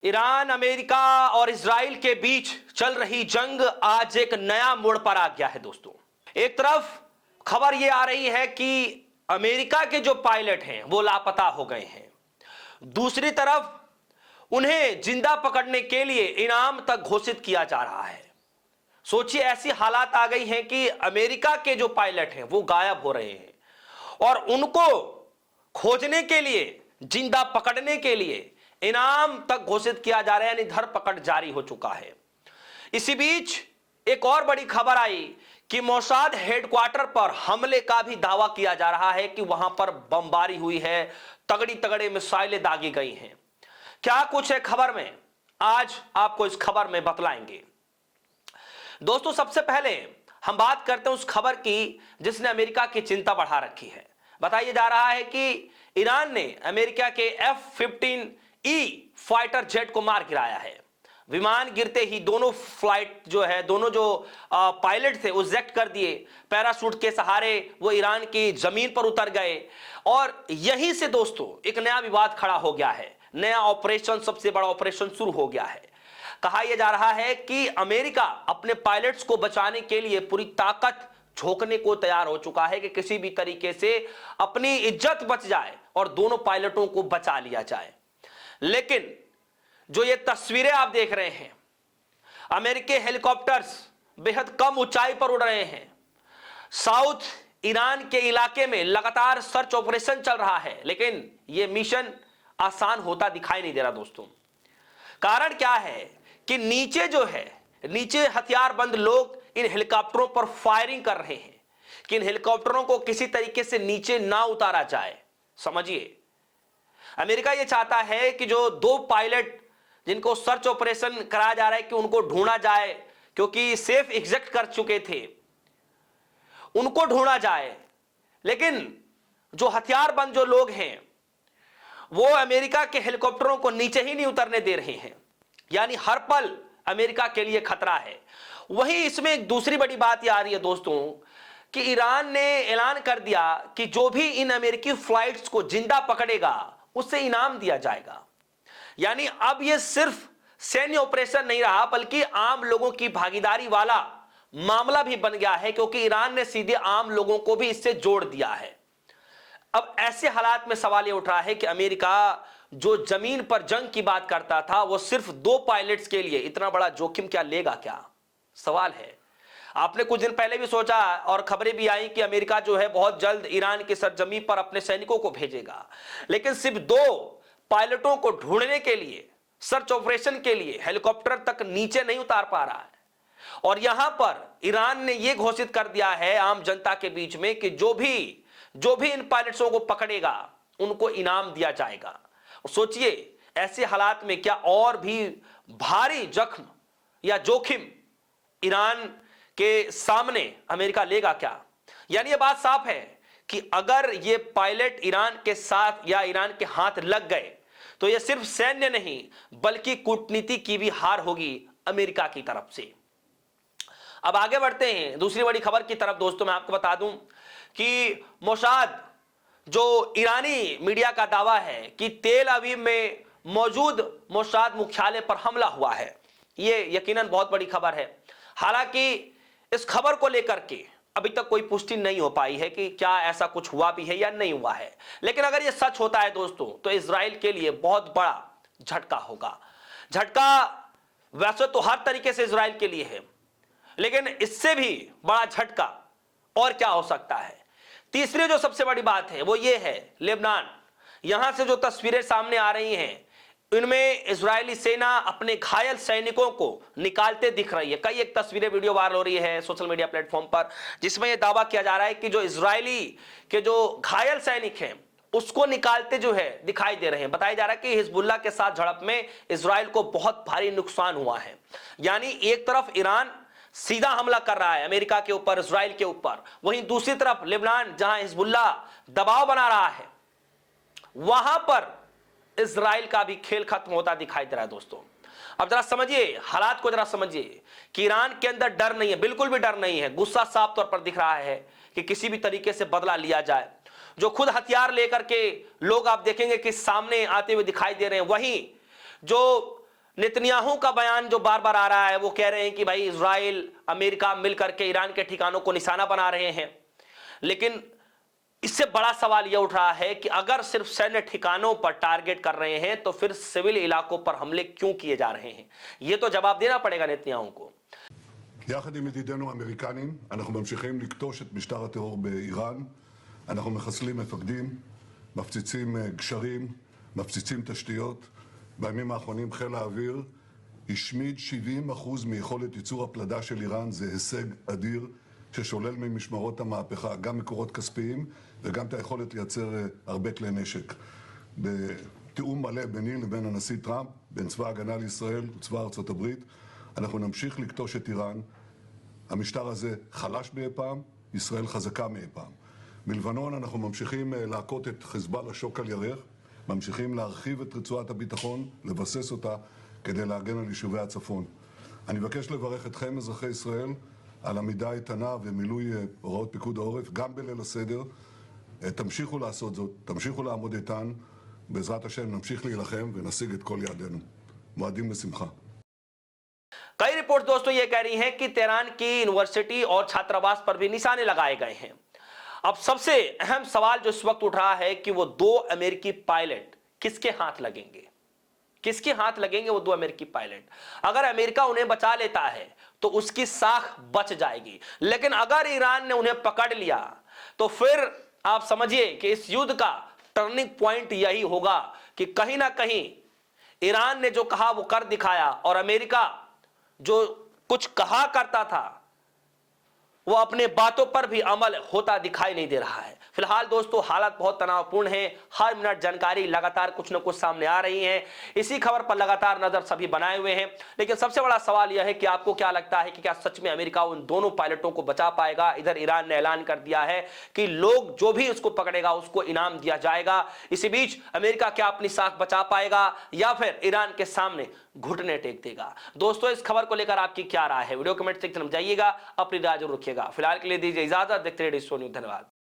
Iran, America और Israel के बीच चल रही जंग आज एक नया मोड़ पर आ गया है दोस्तों। एक तरफ खबर यह आ रही है कि अमेरिका के जो पायलट हैं वो लापता हो गए हैं, दूसरी तरफ उन्हें जिंदा पकड़ने के लिए इनाम तक घोषित किया जा रहा है। सोचिए, ऐसी हालात आ गई हैं कि अमेरिका के जो पायलट हैं वो गायब हो रहे हैं और उनको खोजने के लिए, जिंदा पकड़ने के लिए इनाम तक घोषित किया जा रहा है, यानी धरपकड़ जारी हो चुका है। इसी बीच एक और बड़ी खबर आई कि मोसाद हेडक्वार्टर पर हमले का भी दावा किया जा रहा है कि वहां पर बमबारी हुई है, तगड़ी तगड़े मिसाइलें दागी गई हैं। क्या कुछ है खबर में, आज आपको इस खबर में बतलाएंगे। दोस्तों, सबसे पहले हम बात करते हैं उस खबर की जिसने अमेरिका की चिंता बढ़ा रखी है। बताया जा रहा है कि ईरान ने अमेरिका के F-15E फाइटर जेट को मार गिराया है। विमान गिरते ही दोनों फ्लाइट जो है, दोनों जो पायलट थे वो इजेक्ट कर दिए, पैराशूट के सहारे वो ईरान की जमीन पर उतर गए और यहीं से दोस्तों एक नया विवाद खड़ा हो गया है। नया ऑपरेशन, सबसे बड़ा ऑपरेशन शुरू हो गया है। कहा यह जा रहा है कि अमेरिका अपने पायलट्स को बचाने के लिए पूरी ताकत झोंकने को तैयार हो चुका है कि किसी भी तरीके से अपनी इज्जत बच जाए और दोनों पायलटों को बचा लिया जाए। लेकिन जो ये तस्वीरें आप देख रहे हैं, अमेरिकी हेलीकॉप्टर्स बेहद कम ऊंचाई पर उड़ रहे हैं। साउथ ईरान के इलाके में लगातार सर्च ऑपरेशन चल रहा है, लेकिन यह मिशन आसान होता दिखाई नहीं दे रहा दोस्तों। कारण क्या है कि नीचे जो है, नीचे हथियारबंद लोग इन हेलीकॉप्टरों पर फायरिंग कर रहे हैं कि इन हेलीकॉप्टरों को किसी तरीके से नीचे ना उतारा जाए। समझिए, अमेरिका यह चाहता है कि जो दो पायलट जिनको सर्च ऑपरेशन कराया जा रहा है कि उनको ढूंढा जाए, क्योंकि सेफ एग्जिट कर चुके थे, उनको ढूंढा जाए। लेकिन जो हथियारबंद जो लोग हैं वो अमेरिका के हेलीकॉप्टरों को नीचे ही नहीं उतरने दे रहे हैं, यानी हर पल अमेरिका के लिए खतरा है। वहीं इसमें एक दूसरी बड़ी बात यह आ रही है दोस्तों कि ईरान ने ऐलान कर दिया कि जो भी इन अमेरिकी फ्लाइट्स को जिंदा पकड़ेगा उसे इनाम दिया जाएगा। यानी अब यह सिर्फ सैन्य ऑपरेशन नहीं रहा, बल्कि आम लोगों की भागीदारी वाला मामला भी बन गया है, क्योंकि ईरान ने सीधे आम लोगों को भी इससे जोड़ दिया है। अब ऐसे हालात में सवाल यह उठ रहा है कि अमेरिका जो जमीन पर जंग की बात करता था वो सिर्फ दो पायलट्स के लिए इतना बड़ा जोखिम क्या लेगा, क्या सवाल है। आपने कुछ दिन पहले भी सोचा और खबरें भी आई कि अमेरिका जो है बहुत जल्द ईरान की सरजमीन पर अपने सैनिकों को भेजेगा, लेकिन सिर्फ दो पायलटों को ढूंढने के लिए, सर्च ऑपरेशन के लिए हेलीकॉप्टर तक नीचे नहीं उतार पा रहा है। और यहां पर ईरान ने यह घोषित कर दिया है आम जनता के बीच में कि जो भी इन पायलट्सों को पकड़ेगा उनको इनाम दिया जाएगा। सोचिए, ऐसे हालात में क्या और भी भारी जख्म या जोखिम ईरान के सामने अमेरिका लेगा क्या। यानी यह बात साफ है कि अगर ये पायलट ईरान के साथ या ईरान के हाथ लग गए तो यह सिर्फ सैन्य नहीं बल्कि कूटनीति की भी हार होगी अमेरिका की तरफ से। अब आगे बढ़ते हैं दूसरी बड़ी खबर की तरफ। दोस्तों, मैं आपको बता दूं कि मोसाद, जो ईरानी मीडिया का दावा है कि तेल अवीव में मौजूद मोसाद मुख्यालय पर हमला हुआ है, यह यकीनन बहुत बड़ी खबर है। हालांकि इस खबर को लेकर के अभी तक कोई पुष्टि नहीं हो पाई है कि क्या ऐसा कुछ हुआ भी है या नहीं हुआ है, लेकिन अगर यह सच होता है दोस्तों तो इजराइल के लिए बहुत बड़ा झटका होगा। झटका वैसे तो हर तरीके से इजराइल के लिए है, लेकिन इससे भी बड़ा झटका और क्या हो सकता है। तीसरी जो सबसे बड़ी बात है वो ये है लेबनान। यहां से जो तस्वीरें सामने आ रही हैं इनमें इजरायली सेना अपने घायल सैनिकों को निकालते दिख रही है। कई एक तस्वीरें, वीडियो वायरल हो रही है सोशल मीडिया प्लेटफॉर्म पर, जिसमें यह दावा किया जा रहा है कि जो इजरायली के जो घायल सैनिक हैं उसको निकालते जो है दिखाई दे रहे हैं। बताया जा रहा है कि हिजबुल्लाह के साथ झड़प में इजराइल को बहुत भारी नुकसान हुआ है। यानी एक तरफ ईरान सीधा हमला कर रहा है अमेरिका के ऊपर, इजराइल के ऊपर, वहीं दूसरी तरफ लेबनान जहां हिजबुल्लाह दबाव बना रहा है वहां पर इजराइल का भी खेल खत्म होता दिखाई दे रहा है दोस्तों। अब जरा समझिए हालात को, जरा समझिए कि ईरान के अंदर डर नहीं है, बिल्कुल भी डर नहीं है। गुस्सा साफ तौर पर दिख रहा है कि किसी भी तरीके से बदला लिया जाए। जो खुद हथियार लेकर के लोग आप देखेंगे कि सामने आते हुए दिखाई दे रहे हैं, वहीं जो नेतन्याहू का बयान जो बार बार आ रहा है, वो कह रहे हैं कि भाई इजराइल अमेरिका मिलकर के ईरान के ठिकानों को निशाना बना रहे हैं। लेकिन इससे बड़ा सवाल यह उठ रहा है कि अगर सिर्फ सैन्य ठिकानों पर टारगेट कर रहे हैं तो फिर सिविल इलाकों पर हमले क्यों किए जा रहे हैं? यह तो जवाब देना पड़ेगा नेतन्याहू को। יחד עם ידידינו האמריקנים, אנחנו ממשיכים לקטוש את משטר הטרור באיראן. אנחנו מחסלים מפקדים, מפציצים גשרים, מפציצים תשתיות. בימים האחרונים חיל האוויר השמיד 70% מיכולת ייצור הפלדה של איראן. זה הישג אדיר ששולל ממשמרות המהפכה גם מקורות כספיים וגם את היכולת לייצר הרבה כלי נשק. בתיאום מלא ביני לבין הנשיא טראמפ, בין צבא ההגנה לישראל וצבא ארצות הברית, אנחנו נמשיך לקטוש את איראן. המשטר הזה חלש מאי פעם, ישראל חזקה מאי פעם. מלבנון אנחנו ממשיכים להכות את חיזבאללה שוק על ירך, ממשיכים להרחיב את רצועת הביטחון, לבסס אותה כדי להגן על יישובי הצפון. אני מבקש לברך אתכם, אזרחי ישראל, על עמידה איתנה ומילוי הוראות פיקוד העורף, גם בליל הסדר. תמשיכו לעשות זאת, תמשיכו לעמוד איתן, בעזרת השם נמשיך להילחם ונשיג את כל יעדינו. מועדים לשמחה. कई रिपोर्ट दोस्तों ये कह रही हैं कि तेहरान की यूनिवर्सिटी और छात्रावास पर भी निशाने लगाए गए हैं। अब सबसे अहम सवाल जो इस वक्त उठ रहा है कि वो 2 अमेरिकी पायलट किसके हाथ लगेंगे? किसके हाथ लगेंगे वो 2 अमेरिकी पायलट? अगर अमेरिका उन्हें बचा लेता है तो उसकी साख बच जाएगी, लेकिन अगर ईरान ने उन्हें पकड़ लिया तो फिर आप समझिए कि इस युद्ध का टर्निंग पॉइंट यही होगा कि कहीं ना कहीं ईरान ने जो कहा वो कर दिखाया और अमेरिका जो कुछ कहा करता था वो अपने बातों पर भी अमल होता दिखाई नहीं दे रहा है। फिलहाल दोस्तों हालात बहुत तनावपूर्ण हैं। हर मिनट जानकारी लगातार कुछ न कुछ सामने आ रही है। इसी खबर पर लगातार नजर सभी बनाए हुए हैं। लेकिन सबसे बड़ा सवाल यह है कि आपको क्या लगता है कि क्या सच में अमेरिका उन दोनों पायलटों को बचा पाएगा? इधर ईरान ने ऐलान कर दिया है कि लोग जो भी उसको पकड़ेगा उसको इनाम दिया जाएगा। इसी बीच अमेरिका क्या अपनी साख बचा पाएगा या फिर ईरान के सामने घुटने टेक देगा? दोस्तों इस खबर को लेकर आपकी क्या राय है? वीडियो कमेंट सेक्शन में जाइएगा, अपनी राय जरूर रखिएगा। फिलहाल के लिए दीजिए इजाजत। देखते रहिए डिजिटल न्यूज़। धन्यवाद।